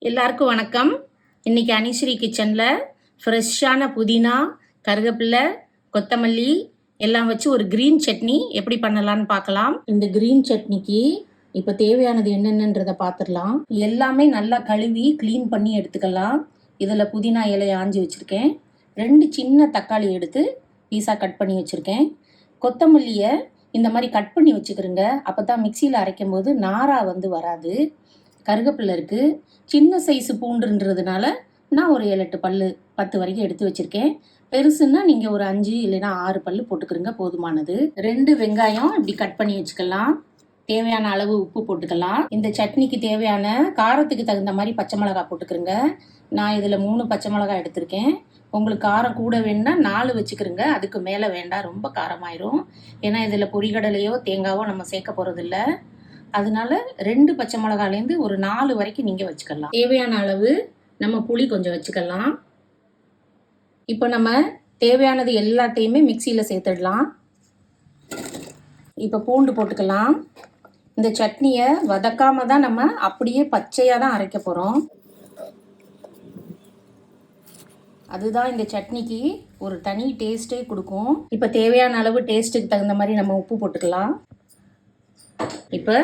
எல்லாருக்கும் வணக்கம். இன்னைக்கு அனிஸ்ரீ கிச்சனில் ஃப்ரெஷ்ஷான புதினா, கருவேப்பிலை, கொத்தமல்லி எல்லாம் வச்சு ஒரு க்ரீன் சட்னி எப்படி பண்ணலான்னு பார்க்கலாம். இந்த க்ரீன் சட்னிக்கு இப்போ தேவையானது என்னென்னன்றதை பார்த்துடலாம். எல்லாமே நல்லா கழுவி க்ளீன் பண்ணி எடுத்துக்கலாம். இதில் புதினா இலையை ஆஞ்சி வச்சுருக்கேன். 2 சின்ன தக்காளி எடுத்து பீஸாக கட் பண்ணி வச்சுருக்கேன். கொத்தமல்லியை இந்த மாதிரி கட் பண்ணி வச்சுக்கிறேங்க. அப்போ தான் மிக்சியில் அரைக்கும் போது நாரா வராது. கருவேப்பிலை இருக்குது. சின்ன சைஸு பூண்டுன்றதுனால நான் ஒரு 7-8 பல் 10 வரைக்கும் எடுத்து வச்சுருக்கேன். பெருசுன்னா நீங்கள் ஒரு 5 இல்லைன்னா 6 பல் போட்டுக்கிறங்க, போதுமானது. 2 வெங்காயம் இப்படி கட் பண்ணி வச்சுக்கலாம். தேவையான அளவு உப்பு போட்டுக்கலாம். இந்த சட்னிக்கு தேவையான காரத்துக்கு தகுந்த மாதிரி பச்சை மிளகா போட்டுக்கிறங்க. நான் இதில் 3 பச்சை மிளகா எடுத்திருக்கேன். உங்களுக்கு காரம் கூட வேணுன்னா 4 வச்சுக்கிறங்க. அதுக்கு மேலே வேண்டாம், ரொம்ப காரமாயிரும். ஏன்னா இதில் பொரிகடலையோ தேங்காவோ நம்ம சேர்க்க போகிறதில்ல. அதனால 2 பச்சை மிளகாலேருந்து ஒரு 4 வரைக்கும் நீங்கள் வச்சுக்கலாம். தேவையான அளவு நம்ம புளி கொஞ்சம் வச்சுக்கலாம். இப்போ நம்ம தேவையானது எல்லாத்தையுமே மிக்சியில் சேர்த்துடலாம். இப்போ பூண்டு போட்டுக்கலாம். இந்த சட்னியை வதக்காம தான் நம்ம அப்படியே பச்சையாக தான் அரைக்க போகிறோம். அதுதான் இந்த சட்னிக்கு ஒரு தனி டேஸ்ட்டே கொடுக்கும். இப்போ தேவையான அளவு டேஸ்ட்டுக்கு தகுந்த மாதிரி நம்ம உப்பு போட்டுக்கலாம். இப்போ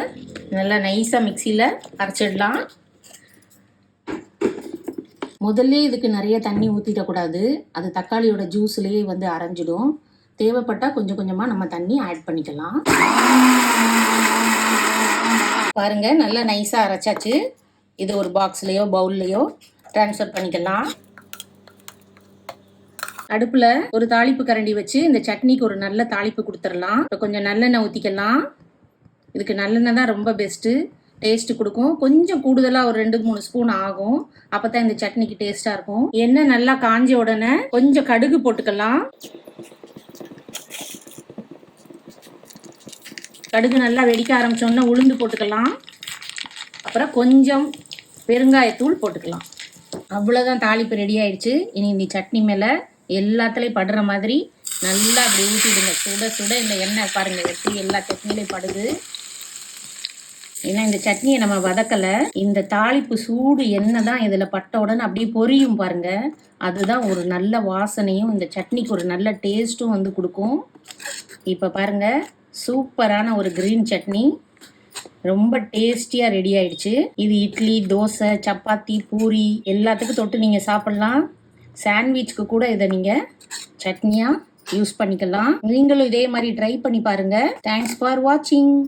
நல்லா நைஸாக மிக்சியில் அரைச்சிடலாம். முதல்ல இதுக்கு நிறைய தண்ணி ஊற்றிடக்கூடாது. அது தக்காளியோட ஜூஸ்லேயே அரைஞ்சிடும். தேவைப்பட்டால் கொஞ்சம் கொஞ்சமாக நம்ம தண்ணி ஆட் பண்ணிக்கலாம். பாருங்கள், நல்லா நைஸாக அரைச்சாச்சு. இது ஒரு பாக்ஸ்லேயோ பவுல்லையோ ட்ரான்ஸ்ஃபர் பண்ணிக்கலாம். அடுப்பில் ஒரு தாளிப்பு கரண்டி வச்சு இந்த சட்னிக்கு ஒரு நல்ல தாளிப்பு கொடுத்துடலாம். இப்போ கொஞ்சம் நல்லெண்ணெய் ஊற்றிக்கலாம். இதுக்கு நல்லெண்ணெய் தான் ரொம்ப பெஸ்ட்டு, டேஸ்ட்டு கொடுக்கும். கொஞ்சம் கூடுதலாக ஒரு 2-3 ஸ்பூன் ஆகும். அப்போ தான் இந்த சட்னிக்கு டேஸ்ட்டாக இருக்கும். எண்ணெய் நல்லா காஞ்ச உடனே கொஞ்சம் கடுகு போட்டுக்கலாம். கடுகு நல்லா வெடிக்க ஆரம்பித்தோன்னா உளுந்து போட்டுக்கலாம். அப்புறம் கொஞ்சம் பெருங்காயத்தூள் போட்டுக்கலாம். அவ்வளோதான், தாளிப்பு ரெடி ஆயிடுச்சு. இனி இந்த சட்னி மேலே எல்லாத்துலேயும் படுற மாதிரி நல்லா அப்படி ஊற்றிடுங்க. சுட சுட இந்த எண்ணெய் பாருங்கள் எப்படி எல்லா சட்னிலையும் படுது. ஏன்னா இந்த சட்னியை நம்ம வதக்கலை. இந்த தாளிப்பு சூடு எண்ணெய் தான் இதில் பட்ட உடனே அப்படியே பொரியும் பாருங்க. அதுதான் ஒரு நல்ல வாசனையும் இந்த சட்னிக்கு ஒரு நல்ல டேஸ்ட்டும் கொடுக்கும். இப்போ பாருங்க, சூப்பரான ஒரு க்ரீன் சட்னி ரொம்ப டேஸ்டியாக ரெடி ஆயிடுச்சு. இது இட்லி, தோசை, சப்பாத்தி, பூரி எல்லாத்துக்கும் தொட்டு நீங்கள் சாப்பிட்லாம். சாண்ட்விச்க்கு கூட இதை நீங்கள் சட்னியாக யூஸ் பண்ணிக்கலாம். நீங்களும் இதே மாதிரி ட்ரை பண்ணி பாருங்கள். தேங்க்ஸ் ஃபார் வாட்சிங்.